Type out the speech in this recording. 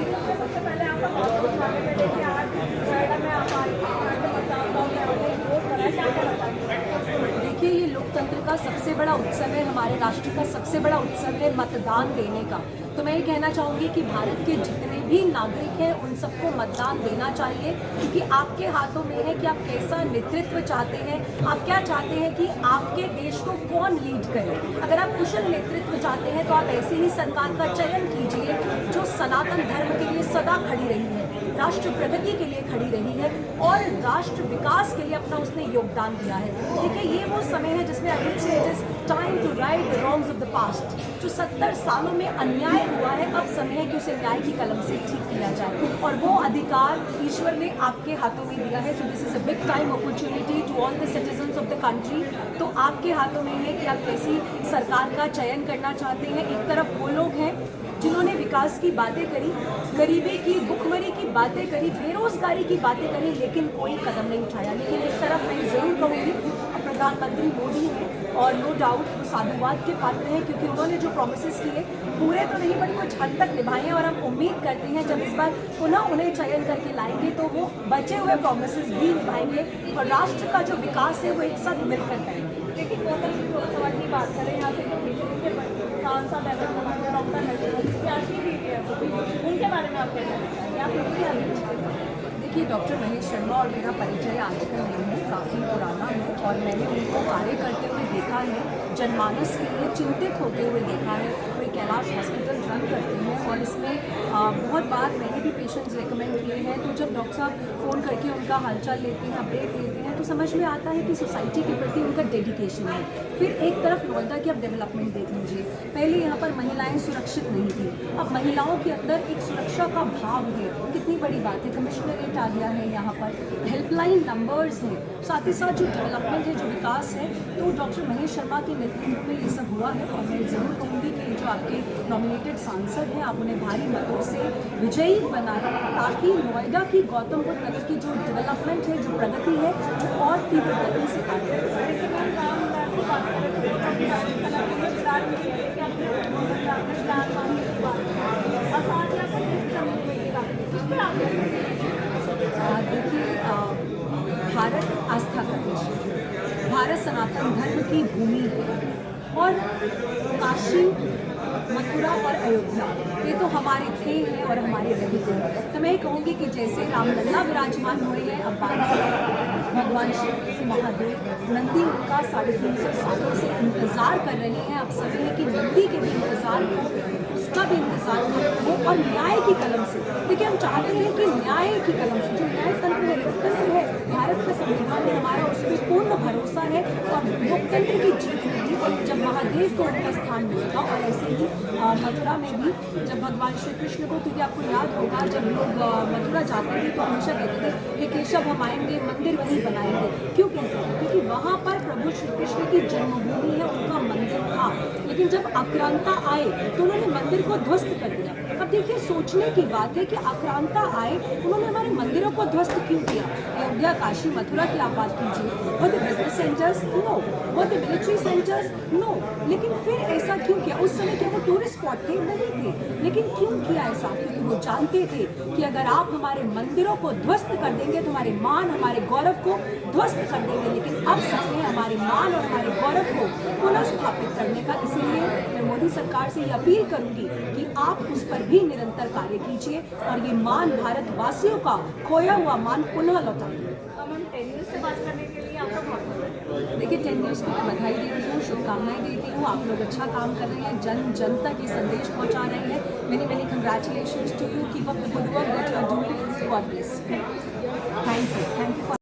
सबसे पहले आपका बहुत स्वागत है कि आज नोएडा में आप आए हैं, मतदाताओं ने आपने वोट करा, क्या कहना चाहेंगे? देखिए, ये लोकतंत्र का सबसे बड़ा उत्सव है, हमारे राष्ट्र का सबसे बड़ा उत्सव है मतदान देने का। तो मैं ये कहना चाहूँगी कि भारत के जितने भी नागरिक हैं उन सबको मतदान देना चाहिए, क्योंकि आपके हाथों में है कि आप कैसा नेतृत्व चाहते हैं, आप क्या चाहते हैं कि आपके देश को कौन लीड करे। अगर आप कुशल नेतृत्व चाहते हैं तो आप ऐसे ही सरकार का चयन कीजिए जो सनातन धर्म के लिए सदा खड़ी रही है, राष्ट्र प्रगति के लिए खड़ी रही है और राष्ट्र विकास के लिए अपना उसने योगदान दिया है। देखिए, ये वो समय है जिसमें I would say it is time to right the wrongs of the past. जो 70 सालों में अन्याय हुआ है, अब समय है कि उसे न्याय की कलम से ठीक किया जाए और वो अधिकार ईश्वर ने आपके हाथों में दिया है। So this is a big time opportunity to all the citizens of the country. तो आपके हाथों में है कि आप कैसी सरकार का चयन करना चाहते हैं। एक तरफ वो लोग हैं जिन्होंने विकास की बातें करी, गरीबी की, भुखमरी की बातें करी, बेरोजगारी की बातें करी, लेकिन कोई कदम नहीं उठाया। लेकिन एक तरफ मैं जरूर कहूँगी प्रधानमंत्री मोदी हैं और नो डाउट वो साधुवाद के पात्र हैं, क्योंकि उन्होंने जो प्रोमिसेस किए पूरे तो नहीं बट कुछ हद तक निभाए हैं और हम उम्मीद करते हैं जब इस बार पुनः उन्हें चयन करके लाएंगे तो वो बचे हुए प्रोमिसेस भी निभाएंगे और राष्ट्र का जो विकास है वो एक साथ मिलकर करेंगे। लेकिन गौतम लोकसभा की बात करें, यहाँ से जो बीजेपी के सांसद है डॉक्टर प्रत्याशी भी है, उनके बारे में आप क्या कहना चाहेंगे? आप लोग देखिए, डॉक्टर महेश शर्मा और मेरा परिचय आजकल नहीं है, काफ़ी पुराना है और मैंने उनको कार्य करते हुए देखा है, जनमानस के लिए चिंतित होते हुए देखा है। वो एक कैलाश हॉस्पिटल रन करते हैं और इसमें बहुत बार मैंने भी पेशेंट्स रिकमेंड किए हैं। तो जब डॉक्टर साहब फ़ोन करके उनका हालचाल लेते हैं, अपडेट लेते हैं, तो समझ में आता है कि सोसाइटी के प्रति उनका डेडिकेशन है। फिर एक तरफ नोएडा की आप डेवलपमेंट देख लीजिए, पहले यहाँ पर महिलाएं सुरक्षित नहीं थी, अब महिलाओं के अंदर एक सुरक्षा का भाव है, कितनी बड़ी बात है। कमिश्नरेट आ गया है, यहाँ पर हेल्पलाइन नंबर्स हैं, साथ ही साथ जो डेवलपमेंट है, जो विकास है, तो डॉक्टर महेश शर्मा के नेतृत्व में ये सब हुआ है। और मैं ज़रूर कहूँगी कि जो आपके नॉमिनेटेड सांसद हैं, आप उन्हें भारी मतों से विजयी बनाएं, ताकि नोएडा की गौतम बुद्ध नगर की जो डेवलपमेंट है, जो प्रगति है, वो और तीव्र गति से आगे देखिए, भारत आस्था का देश है, भारत सनातन धर्म की भूमि है और काशी, मथुरा और अयोध्या ये तो हमारे थे हैं और हमारे रहे हैं। तो मैं कहूँगी कि जैसे रामलला विराजमान हुए हैं, अब बात भगवान श्री महादेव नंदी उनका 350 सालों से इंतज़ार कर रहे हैं। आप सभी है कि नंदी के भी इंतज़ार को, उसका भी इंतज़ार हो और न्याय की कलम से। देखिए, हम चाहते हैं कि न्याय की कलम से, जो न्यायतंत्र है, लोकतंत्र है, भारत का संविधान है हमारा, उस पर पूर्ण भरोसा है और लोकतंत्र की जीत होगी जब महादेव को उनका स्थान मिलेगा। और ऐसे ही मथुरा में भी जब भगवान श्री कृष्ण को, क्योंकि आपको याद होगा जब लोग मथुरा जाते थे तो हमेशा कहते थे हे केशव हम आएंगे, मंदिर वहीं बनाएंगे। क्यों कहते हैं? क्योंकि वहाँ पर प्रभु श्री कृष्ण की जन्मभूमि है, उनका मंदिर था। लेकिन जब आक्रांता आए तो उन्होंने मंदिर को ध्वस्त कर दिया। अब देखिए, सोचने की बात है कि आक्रांता आए, उन्होंने हमारे मंदिरों को ध्वस्त क्यों किया? अयोध्या, काशी, मथुरा की आप बात कीजिए, वो द बिजनेस सेंटर्स नो, वो द मिलिट्री सेंटर्स नो, लेकिन फिर ऐसा क्यों किया? उस समय क्या वो टूरिस्ट स्पॉट थे? नहीं थे। लेकिन क्यों किया ऐसा? क्योंकि वो जानते थे कि अगर आप हमारे मंदिरों को ध्वस्त कर देंगे तो हमारे मान, हमारे गौरव को ध्वस्त कर देंगे। लेकिन अब समय हमारे मान और हमारे गौरव को पुनः स्थापित करने का। इसीलिए मैं मोदी सरकार से ये अपील करूंगी कि आप उस पर भी निरंतर कार्य कीजिए और ये मान, भारतवासियों का खोया हुआ मान पुनः लौटाइए। हम 10 न्यूज़ से बात करने के लिए आपका बहुत देखिए, 10 न्यूज़ को मैं बधाई देती हूँ, शुभकामनाएं देती हूँ। आप लोग अच्छा काम कर रहे हैं, जन जन तक ये संदेश पहुँचा रहे हैं। Many congratulations to you, keep up the good work that you are doing, God bless. Thank you for